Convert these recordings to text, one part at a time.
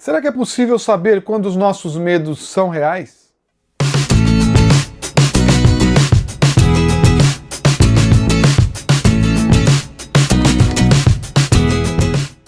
Será que é possível saber quando os nossos medos são reais?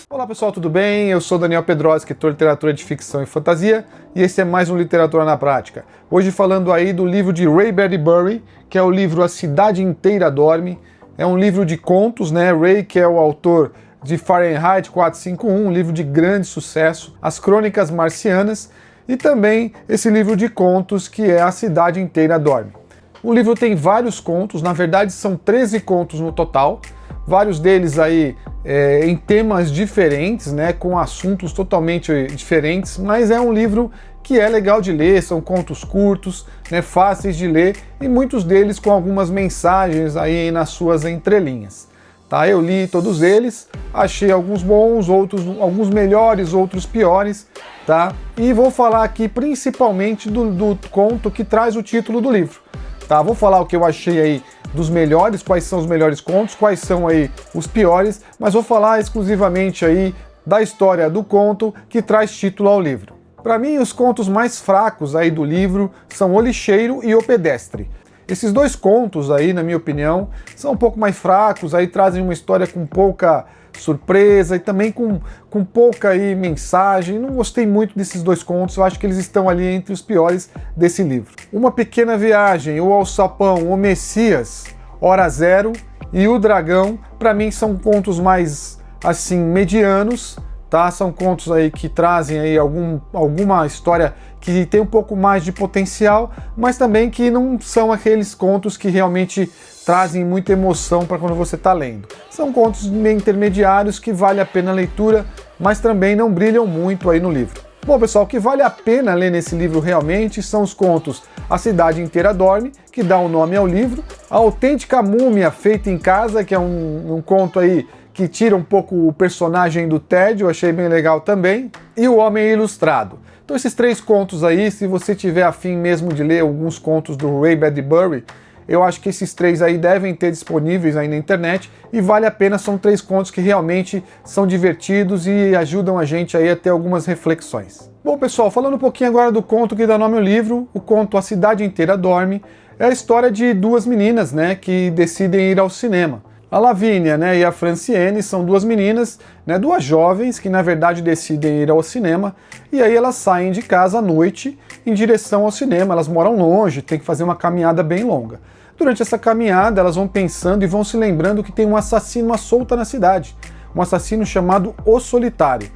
Olá pessoal, tudo bem? Eu sou Daniel Pedrosa, escritor de literatura de ficção e fantasia, e esse é mais um Literatura na Prática. Hoje falando aí do livro de Ray Bradbury, que é o livro A Cidade Inteira Dorme. É um livro de contos, né? Ray, que é o autor de Fahrenheit 451, um livro de grande sucesso, As Crônicas Marcianas, e também esse livro de contos que é A Cidade Inteira Dorme. O livro tem vários contos, na verdade são 13 contos no total, vários deles aí em temas diferentes, né, com assuntos totalmente diferentes, mas é um livro que é legal de ler, são contos curtos, né, fáceis de ler, e muitos deles com algumas mensagens aí nas suas entrelinhas. Tá, eu li todos eles, achei alguns bons, alguns melhores, outros piores, tá? E vou falar aqui principalmente do conto que traz o título do livro, tá? Vou falar o que eu achei aí dos melhores, quais são os melhores contos, quais são aí os piores, mas vou falar exclusivamente aí da história do conto que traz título ao livro. Para mim, os contos mais fracos aí do livro são O Lixeiro e O Pedestre. Esses dois contos aí, na minha opinião, são um pouco mais fracos, aí trazem uma história com pouca surpresa e também com pouca aí mensagem. Não gostei muito desses dois contos, eu acho que eles estão ali entre os piores desse livro. Uma Pequena Viagem, O Alçapão, O Messias, Hora Zero e O Dragão, para mim são contos mais, assim, medianos, tá? São contos aí que trazem aí alguma história que tem um pouco mais de potencial, mas também que não são aqueles contos que realmente trazem muita emoção para quando você está lendo. São contos meio intermediários que vale a pena a leitura, mas também não brilham muito aí no livro. Bom pessoal, o que vale a pena ler nesse livro realmente são os contos A Cidade Inteira Dorme, que dá o nome ao livro, A Autêntica Múmia Feita em Casa, que é um conto aí que tira um pouco o personagem do Ted, eu achei bem legal também, e O Homem Ilustrado. Então esses três contos aí, se você tiver afim mesmo de ler alguns contos do Ray Bradbury, eu acho que esses três aí devem ter disponíveis aí na internet e vale a pena, são três contos que realmente são divertidos e ajudam a gente aí a ter algumas reflexões. Bom pessoal, falando um pouquinho agora do conto que dá nome ao livro, o conto A Cidade Inteira Dorme, é a história de duas meninas, né, que decidem ir ao cinema. A Lavínia, né, e a Franciene são duas meninas, né, duas jovens que na verdade decidem ir ao cinema, e aí elas saem de casa à noite em direção ao cinema. Elas moram longe, tem que fazer uma caminhada bem longa. Durante essa caminhada elas vão pensando e vão se lembrando que tem um assassino à solta na cidade, um assassino chamado O Solitário.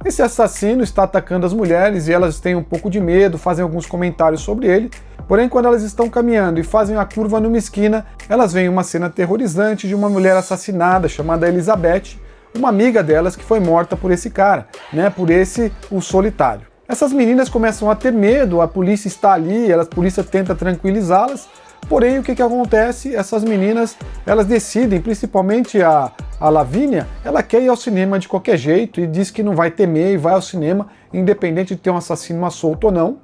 Esse assassino está atacando as mulheres e elas têm um pouco de medo, fazem alguns comentários sobre ele. Porém, quando elas estão caminhando e fazem a curva numa esquina, elas veem uma cena aterrorizante de uma mulher assassinada chamada Elizabeth, uma amiga delas que foi morta por esse cara, né, por esse O Solitário. Essas meninas começam a ter medo, a polícia está ali, a polícia tenta tranquilizá-las, porém o que acontece? Essas meninas, elas decidem, principalmente a Lavínia, ela quer ir ao cinema de qualquer jeito e diz que não vai temer e vai ao cinema, independente de ter um assassino à solta ou não.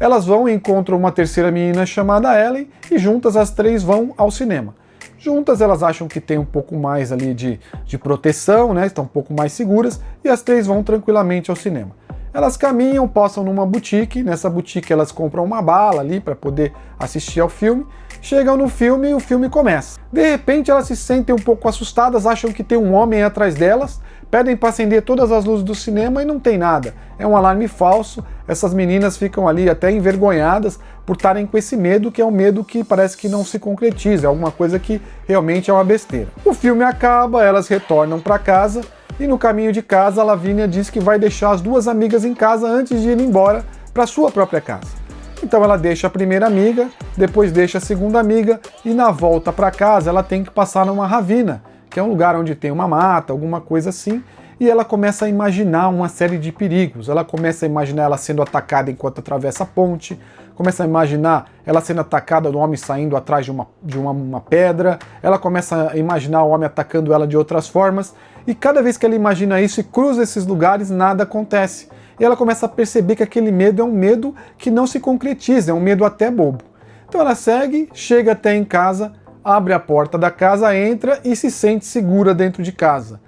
Elas vão e encontram uma terceira menina chamada Ellen e juntas as três vão ao cinema. Juntas elas acham que tem um pouco mais ali de proteção, né? Estão um pouco mais seguras e as três vão tranquilamente ao cinema. Elas caminham, passam numa boutique, nessa boutique elas compram uma bala ali para poder assistir ao filme, chegam no filme e o filme começa. De repente elas se sentem um pouco assustadas, acham que tem um homem atrás delas, pedem para acender todas as luzes do cinema e não tem nada. É um alarme falso, essas meninas ficam ali até envergonhadas por estarem com esse medo, que é um medo que parece que não se concretiza, é alguma coisa que realmente é uma besteira. O filme acaba, elas retornam para casa, e no caminho de casa a Lavínia diz que vai deixar as duas amigas em casa antes de ir embora para sua própria casa. Então ela deixa a primeira amiga, depois deixa a segunda amiga e na volta para casa ela tem que passar numa ravina, que é um lugar onde tem uma mata, alguma coisa assim, e ela começa a imaginar uma série de perigos. Ela começa a imaginar ela sendo atacada enquanto atravessa a ponte, começa a imaginar ela sendo atacada do homem saindo atrás de uma pedra, ela começa a imaginar o homem atacando ela de outras formas, e cada vez que ela imagina isso e cruza esses lugares, nada acontece. E ela começa a perceber que aquele medo é um medo que não se concretiza, é um medo até bobo. Então ela segue, chega até em casa, abre a porta da casa, entra e se sente segura dentro de casa.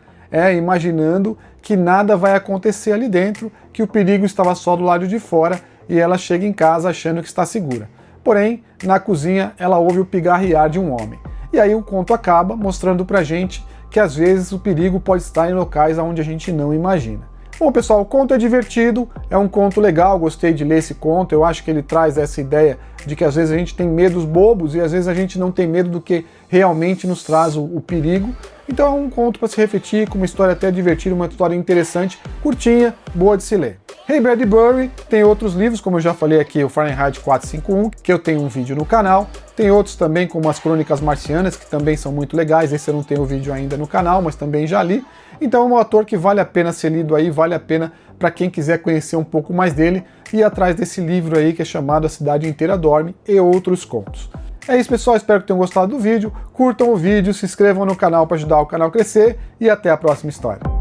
Imaginando que nada vai acontecer ali dentro, que o perigo estava só do lado de fora e ela chega em casa achando que está segura. Porém, na cozinha ela ouve o pigarrear de um homem. E aí o conto acaba mostrando pra gente que às vezes o perigo pode estar em locais onde a gente não imagina. Bom, pessoal, o conto é divertido, é um conto legal, gostei de ler esse conto, eu acho que ele traz essa ideia de que às vezes a gente tem medos bobos e às vezes a gente não tem medo do que realmente nos traz o perigo. Então é um conto para se refletir, com uma história até divertida, uma história interessante, curtinha, boa de se ler. Ray Bradbury tem outros livros, como eu já falei aqui, o Fahrenheit 451, que eu tenho um vídeo no canal. Tem outros também, como as Crônicas Marcianas, que também são muito legais. Esse eu não tenho vídeo ainda no canal, mas também já li. Então é um autor que vale a pena ser lido aí, vale a pena para quem quiser conhecer um pouco mais dele e ir atrás desse livro aí que é chamado A Cidade Inteira Dorme e Outros Contos. É isso, pessoal, espero que tenham gostado do vídeo. Curtam o vídeo, se inscrevam no canal para ajudar o canal a crescer e até a próxima história.